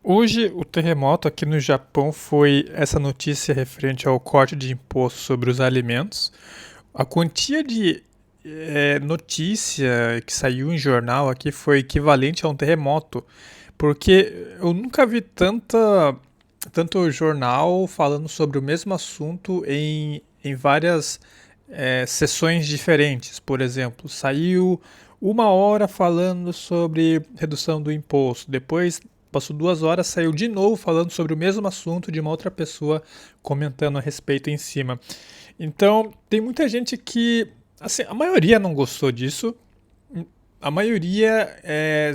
Hoje, o terremoto aqui no Japão foi essa notícia referente ao corte de imposto sobre os alimentos. A quantia de notícia que saiu em jornal aqui foi equivalente a um terremoto, porque eu nunca vi tanto jornal falando sobre o mesmo assunto em várias sessões diferentes. Por exemplo, saiu uma hora falando sobre redução do imposto, depois passou 2 horas, saiu de novo falando sobre o mesmo assunto de uma outra pessoa comentando a respeito em cima. Então, tem muita gente que, assim, a maioria não gostou disso. A maioria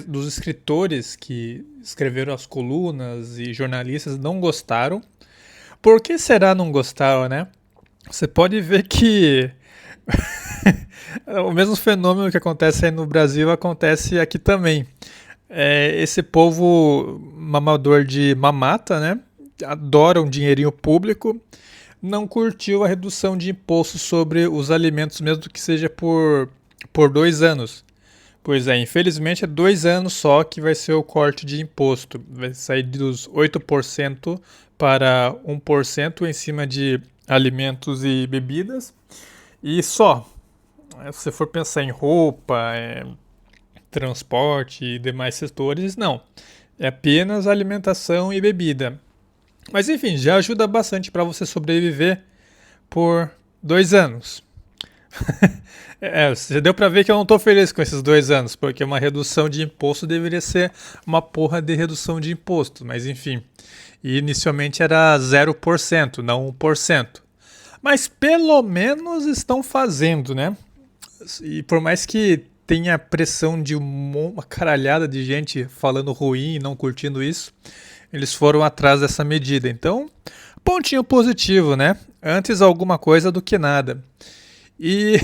dos escritores que escreveram as colunas e jornalistas não gostaram. Por que será não gostaram, né? Você pode ver que o mesmo fenômeno que acontece aí no Brasil acontece aqui também. Esse povo mamador de mamata, né? Adora um dinheirinho público, não curtiu a redução de imposto sobre os alimentos, mesmo que seja por 2 anos. Pois é, infelizmente é 2 anos só que vai ser o corte de imposto. Vai sair dos 8% para 1% em cima de alimentos e bebidas. E só, se você for pensar em roupa, transporte e demais setores, não. É apenas alimentação e bebida. Mas enfim, já ajuda bastante para você sobreviver por 2 anos. Você deu pra ver que eu não tô feliz com esses 2 anos, porque uma redução de imposto deveria ser uma porra de redução de imposto, mas enfim. E inicialmente era 0%, não 1%. Mas pelo menos estão fazendo, né? E por mais que tenha pressão de uma caralhada de gente falando ruim e não curtindo isso, eles foram atrás dessa medida. Então, pontinho positivo, né? Antes alguma coisa do que nada. E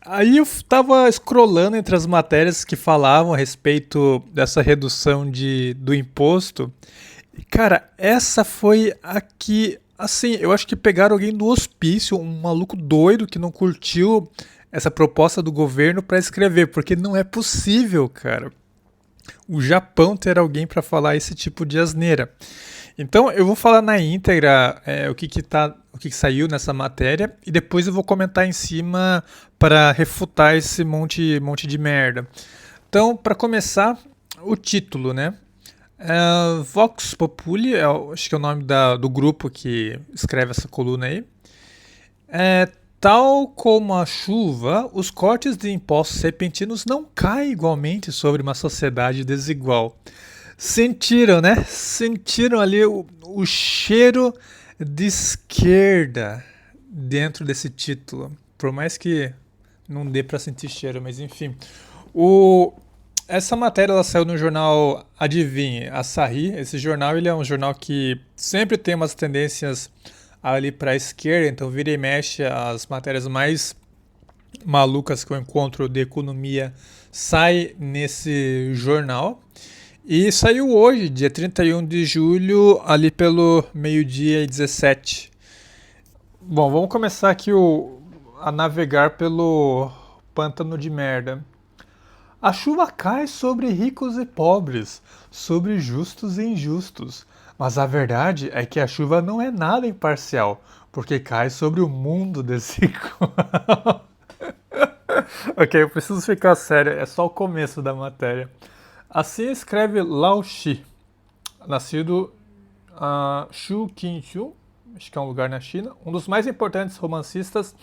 aí eu tava scrollando entre as matérias que falavam a respeito dessa redução do imposto. E, cara, essa foi a que, assim, eu acho que pegaram alguém do hospício, um maluco doido que não curtiu essa proposta do governo para escrever, porque não é possível, cara, o Japão ter alguém para falar esse tipo de asneira. Então eu vou falar na íntegra o que saiu nessa matéria e depois eu vou comentar em cima para refutar esse monte de merda. Então, para começar, o título, né? Vox Populi, acho que é o nome do grupo que escreve essa coluna aí. Tal como a chuva, os cortes de impostos repentinos não caem igualmente sobre uma sociedade desigual. Sentiram, né? Sentiram ali o cheiro de esquerda dentro desse título. Por mais que não dê para sentir cheiro, mas enfim. O, essa matéria ela saiu no jornal, adivinhe, Asahi. Esse jornal ele é um jornal que sempre tem umas tendências ali para a esquerda, então vira e mexe as matérias mais malucas que eu encontro de economia sai nesse jornal. E saiu hoje, dia 31 de julho, ali pelo meio-dia e 17. Bom, vamos começar aqui a navegar pelo pântano de merda. A chuva cai sobre ricos e pobres, sobre justos e injustos. Mas a verdade é que a chuva não é nada imparcial, porque cai sobre o mundo desigual. Ok, eu preciso ficar sério, é só o começo da matéria. Assim escreve Lao Shi, nascido Shu Qinchu, acho que é um lugar na China, um dos mais importantes romancistas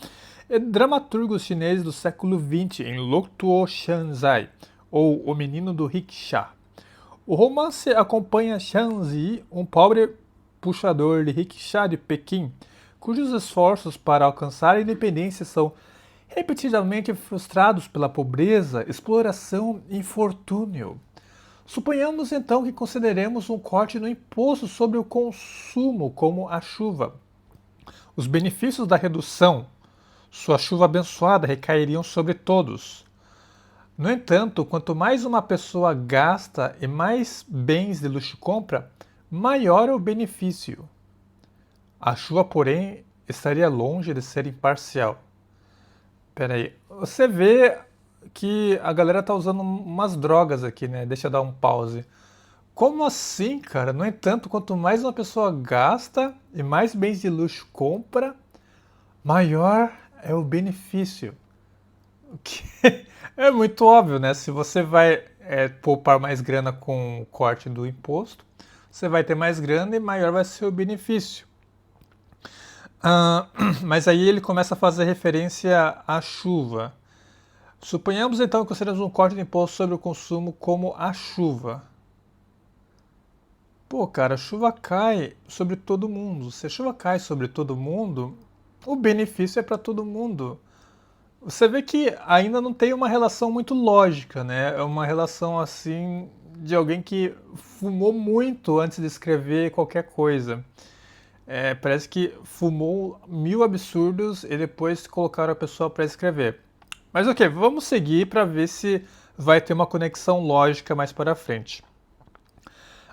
e dramaturgos chineses do século XX, em Luotuo Shanzai, ou O Menino do Rickshaw. O romance acompanha Shanzi, um pobre puxador de rickshaw de Pequim, cujos esforços para alcançar a independência são repetidamente frustrados pela pobreza, exploração e infortúnio. Suponhamos então que consideremos um corte no imposto sobre o consumo, como a chuva. Os benefícios da redução, sua chuva abençoada, recairiam sobre todos. No entanto, quanto mais uma pessoa gasta e mais bens de luxo compra, maior é o benefício. A chuva, porém, estaria longe de ser imparcial. Peraí, você vê que a galera tá usando umas drogas aqui, né? Deixa eu dar um pause. Como assim, cara? No entanto, quanto mais uma pessoa gasta e mais bens de luxo compra, maior é o benefício. O que é muito óbvio, né? Se você vai poupar mais grana com o corte do imposto, você vai ter mais grana e maior vai ser o benefício. Ah, mas aí ele começa a fazer referência à chuva. Suponhamos então que consideramos um corte de imposto sobre o consumo como a chuva. Pô, cara, a chuva cai sobre todo mundo. Se a chuva cai sobre todo mundo, o benefício é para todo mundo. Você vê que ainda não tem uma relação muito lógica, né? É uma relação assim de alguém que fumou muito antes de escrever qualquer coisa. Parece que fumou mil absurdos e depois colocaram a pessoa para escrever. Mas ok, vamos seguir para ver se vai ter uma conexão lógica mais para frente.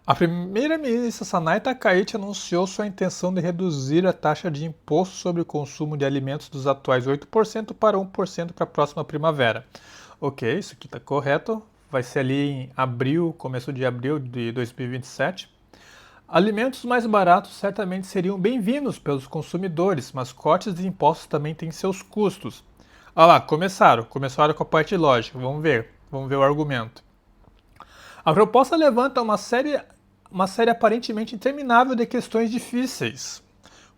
A primeira-ministra Sanai Takaichi anunciou sua intenção de reduzir a taxa de imposto sobre o consumo de alimentos dos atuais 8% para 1% para a próxima primavera. Ok, isso aqui está correto. Vai ser ali em abril, começo de abril de 2027. Alimentos mais baratos certamente seriam bem-vindos pelos consumidores, mas cortes de impostos também têm seus custos. Olha lá, começaram com a parte lógica. Vamos ver o argumento. A proposta levanta uma série aparentemente interminável de questões difíceis,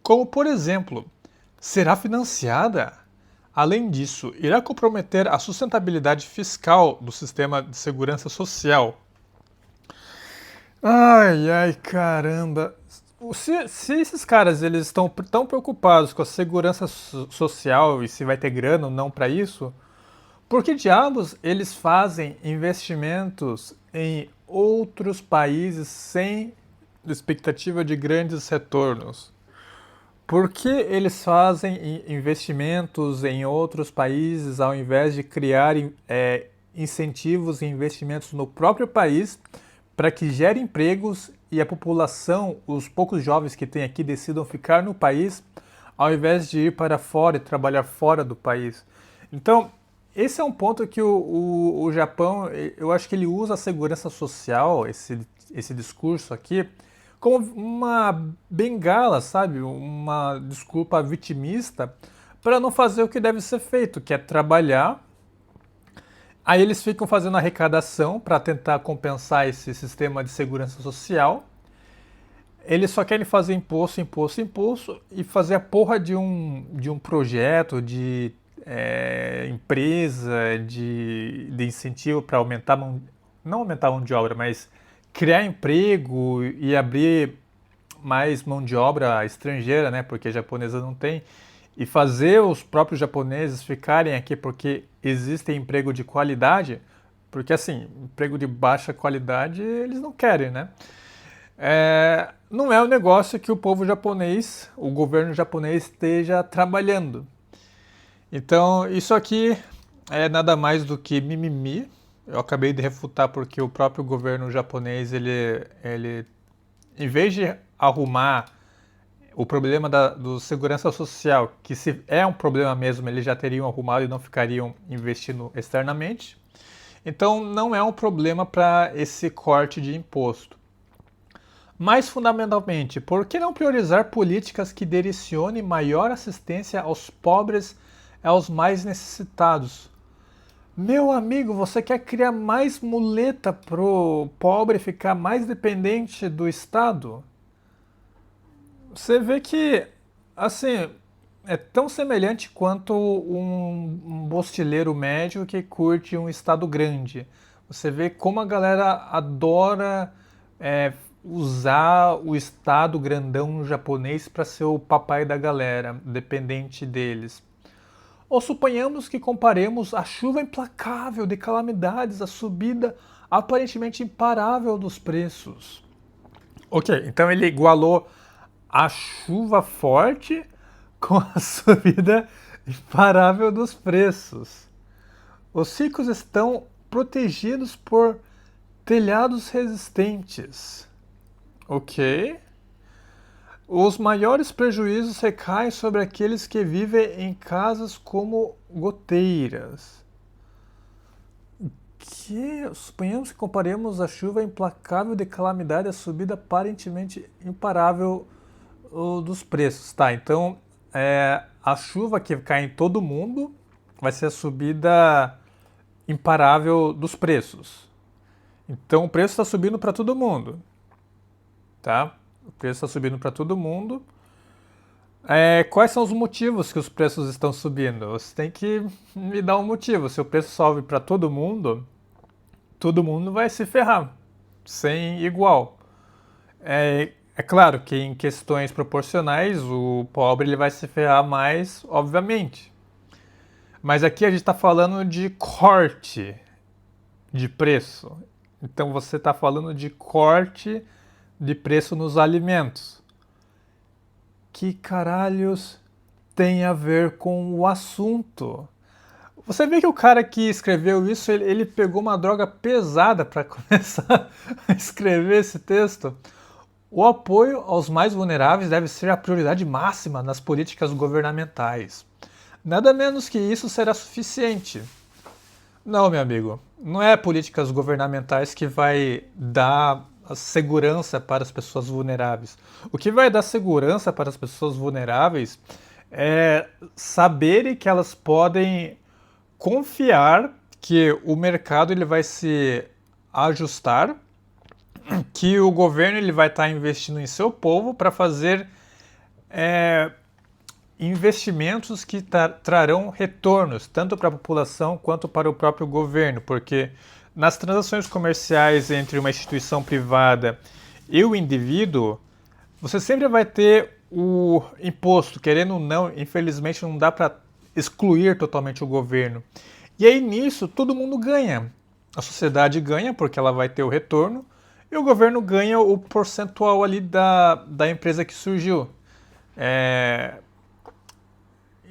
como por exemplo, será financiada? Além disso, irá comprometer a sustentabilidade fiscal do sistema de segurança social. Ai, ai, caramba. Se esses caras eles estão tão preocupados com a segurança social e se vai ter grana ou não para isso, por que diabos eles fazem investimentos em outros países sem expectativa de grandes retornos? Por que eles fazem investimentos em outros países ao invés de criar incentivos e investimentos no próprio país para que gere empregos e a população, os poucos jovens que tem aqui, decidam ficar no país ao invés de ir para fora e trabalhar fora do país? Então, esse é um ponto que o Japão, eu acho que ele usa a segurança social, esse discurso aqui, como uma bengala, sabe? Uma desculpa vitimista para não fazer o que deve ser feito, que é trabalhar. Aí eles ficam fazendo arrecadação para tentar compensar esse sistema de segurança social. Eles só querem fazer imposto, imposto, imposto e fazer a porra de um projeto de empresa, de incentivo para aumentar, não aumentar a mão de obra, mas criar emprego e abrir mais mão de obra estrangeira, né? Porque a japonesa não tem. E fazer os próprios japoneses ficarem aqui porque existe emprego de qualidade, porque assim, emprego de baixa qualidade eles não querem, né? Não é um negócio que o povo japonês, o governo japonês esteja trabalhando. Então, isso aqui é nada mais do que mimimi. Eu acabei de refutar porque o próprio governo japonês, ele em vez de arrumar o problema do segurança social, que se é um problema mesmo, eles já teriam arrumado e não ficariam investindo externamente. Então, não é um problema para esse corte de imposto. Mais fundamentalmente, por que não priorizar políticas que direcionem maior assistência aos pobres e aos mais necessitados? Meu amigo, você quer criar mais muleta pro pobre ficar mais dependente do Estado? Você vê que, assim, é tão semelhante quanto um bostileiro médio que curte um Estado grande. Você vê como a galera adora usar o Estado grandão japonês para ser o papai da galera, dependente deles. Ou suponhamos que comparemos a chuva implacável de calamidades à subida aparentemente imparável dos preços. Ok, então ele igualou a chuva forte com a subida imparável dos preços. Os ricos estão protegidos por telhados resistentes. Ok. Os maiores prejuízos recaem sobre aqueles que vivem em casas como goteiras. Que suponhamos que comparemos a chuva implacável de calamidade à subida aparentemente imparável dos preços. Tá, então a chuva que cai em todo mundo vai ser a subida imparável dos preços. Então o preço está subindo para todo mundo, tá? O preço está subindo para todo mundo. Quais são os motivos que os preços estão subindo? Você tem que me dar um motivo. Se o preço sobe para todo mundo vai se ferrar, sem igual. É claro que em questões proporcionais o pobre ele vai se ferrar mais, obviamente. Mas aqui a gente está falando de corte de preço. Então você está falando de corte de preço nos alimentos. Que caralhos tem a ver com o assunto? Você vê que o cara que escreveu isso, ele pegou uma droga pesada para começar a escrever esse texto. O apoio aos mais vulneráveis deve ser a prioridade máxima nas políticas governamentais. Nada menos que isso será suficiente. Não, meu amigo, não é políticas governamentais que vai dar a segurança para as pessoas vulneráveis. O que vai dar segurança para as pessoas vulneráveis é saberem que elas podem confiar que o mercado ele vai se ajustar, que o governo ele vai estar investindo em seu povo para fazer investimentos que trarão retornos, tanto para a população quanto para o próprio governo, porque nas transações comerciais entre uma instituição privada e o indivíduo, você sempre vai ter o imposto, querendo ou não, infelizmente não dá para excluir totalmente o governo. E aí nisso todo mundo ganha. A sociedade ganha porque ela vai ter o retorno e o governo ganha o percentual ali da empresa que surgiu.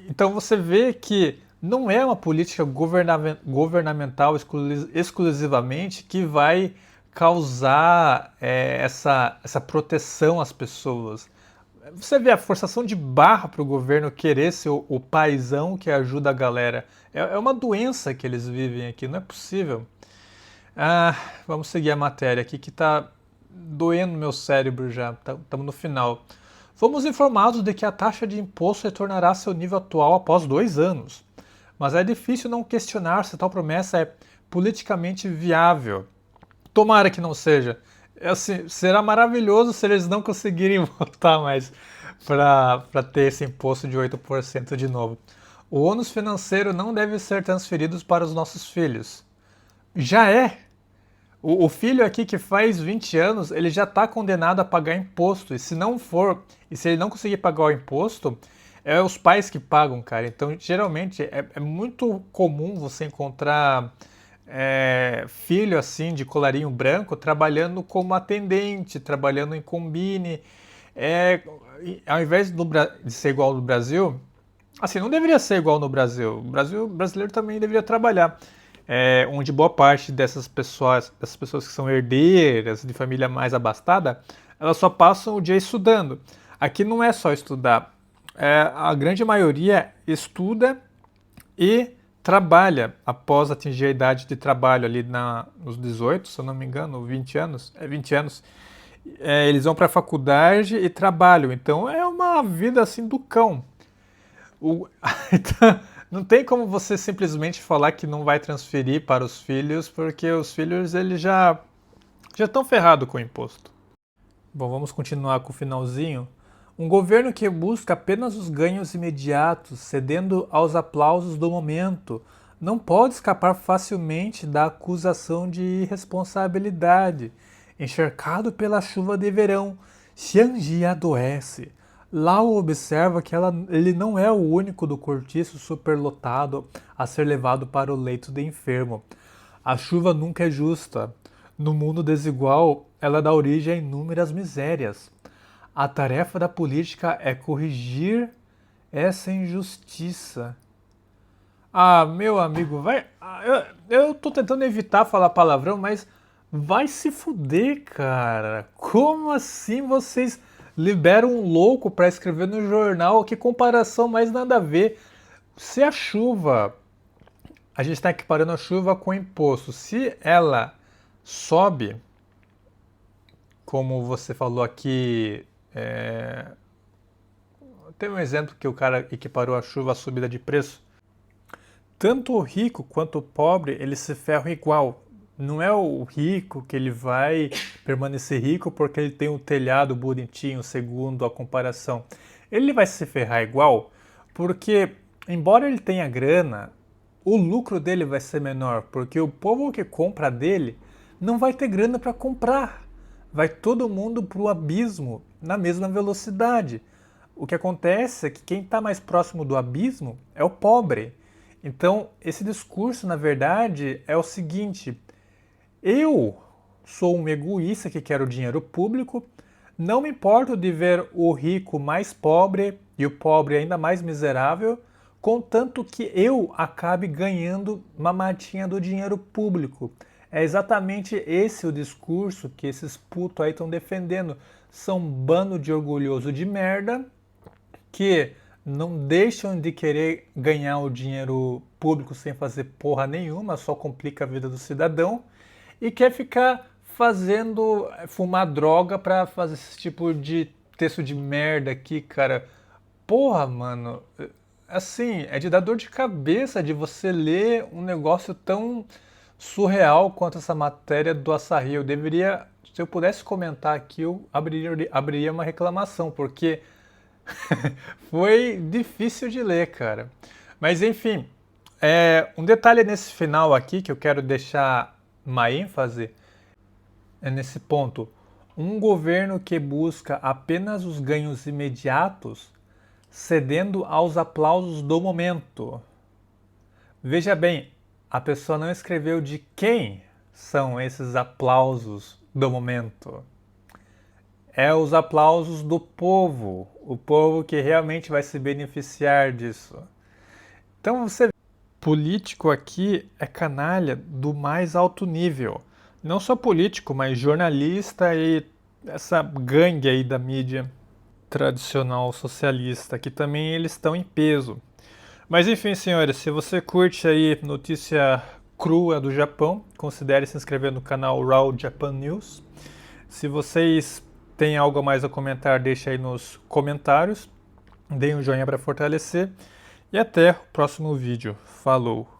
Então você vê que não é uma política governamental exclusivamente que vai causar essa proteção às pessoas. Você vê a forçação de barra para o governo querer ser o paizão que ajuda a galera. É uma doença que eles vivem aqui, não é possível. Vamos seguir a matéria aqui que está doendo meu cérebro já, estamos no final. Fomos informados de que a taxa de imposto retornará a seu nível atual após 2 anos. Mas é difícil não questionar se tal promessa é politicamente viável. Tomara que não seja. Assim, será maravilhoso se eles não conseguirem votar mais para ter esse imposto de 8% de novo. O ônus financeiro não deve ser transferido para os nossos filhos. Já é. O filho aqui que faz 20 anos, ele já está condenado a pagar imposto. E se não for, e se ele não conseguir pagar o imposto, é os pais que pagam, cara. Então, geralmente, é muito comum você encontrar filho assim de colarinho branco trabalhando como atendente, trabalhando em combine. Ao invés de ser igual no Brasil, assim, não deveria ser igual no Brasil. O brasileiro também deveria trabalhar. Onde boa parte dessas pessoas que são herdeiras de família mais abastada, elas só passam o dia estudando. Aqui não é só estudar. A grande maioria estuda e trabalha após atingir a idade de trabalho ali nos 18, se eu não me engano, 20 anos. 20 anos. Eles vão para a faculdade e trabalham. Então é uma vida assim do cão. Então, não tem como você simplesmente falar que não vai transferir para os filhos, porque os filhos eles já estão ferrados com o imposto. Bom, vamos continuar com o finalzinho. Um governo que busca apenas os ganhos imediatos, cedendo aos aplausos do momento, não pode escapar facilmente da acusação de irresponsabilidade. Encharcado pela chuva de verão, Xiangji adoece. Lau observa que ele não é o único do cortiço superlotado a ser levado para o leito de enfermo. A chuva nunca é justa. No mundo desigual, ela dá origem a inúmeras misérias. A tarefa da política é corrigir essa injustiça. Meu amigo, vai. Eu tô tentando evitar falar palavrão, mas vai se fuder, cara. Como assim vocês liberam um louco pra escrever no jornal? Que comparação mais nada a ver. Se a chuva a gente está equiparando a chuva com o imposto. Se ela sobe, como você falou aqui, tem um exemplo que o cara equiparou a chuva à subida de preço. Tanto o rico quanto o pobre, eles se ferram igual. Não é o rico que ele vai permanecer rico porque ele tem um telhado bonitinho, segundo a comparação. Ele vai se ferrar igual porque, embora ele tenha grana, o lucro dele vai ser menor, porque o povo que compra dele não vai ter grana para comprar. Vai todo mundo para o abismo na mesma velocidade. O que acontece é que quem está mais próximo do abismo é o pobre. Então, esse discurso, na verdade, é o seguinte: eu sou um egoísta que quero dinheiro público, não me importo de ver o rico mais pobre e o pobre ainda mais miserável, contanto que eu acabe ganhando uma matinha do dinheiro público. É exatamente esse o discurso que esses putos aí estão defendendo. São um bando de orgulhoso de merda que não deixam de querer ganhar o dinheiro público sem fazer porra nenhuma, só complica a vida do cidadão, e quer ficar fumar droga pra fazer esse tipo de texto de merda aqui, cara. Porra, mano, assim, é de dar dor de cabeça de você ler um negócio tão surreal quanto essa matéria do Açaí. Eu deveria, se eu pudesse comentar aqui, eu abriria uma reclamação, porque foi difícil de ler, cara. Mas enfim, um detalhe nesse final aqui que eu quero deixar uma ênfase é nesse ponto. Um governo que busca apenas os ganhos imediatos, cedendo aos aplausos do momento. Veja bem, a pessoa não escreveu de quem são esses aplausos do momento. É os aplausos do povo, o povo que realmente vai se beneficiar disso. Então você vê, político aqui é canalha do mais alto nível. Não só político, mas jornalista e essa gangue aí da mídia tradicional socialista, que também eles estão em peso. Mas enfim, senhores, se você curte aí notícia crua do Japão, considere se inscrever no canal Raw Japan News. Se vocês têm algo a mais a comentar, deixe aí nos comentários. Deem um joinha para fortalecer. E até o próximo vídeo. Falou!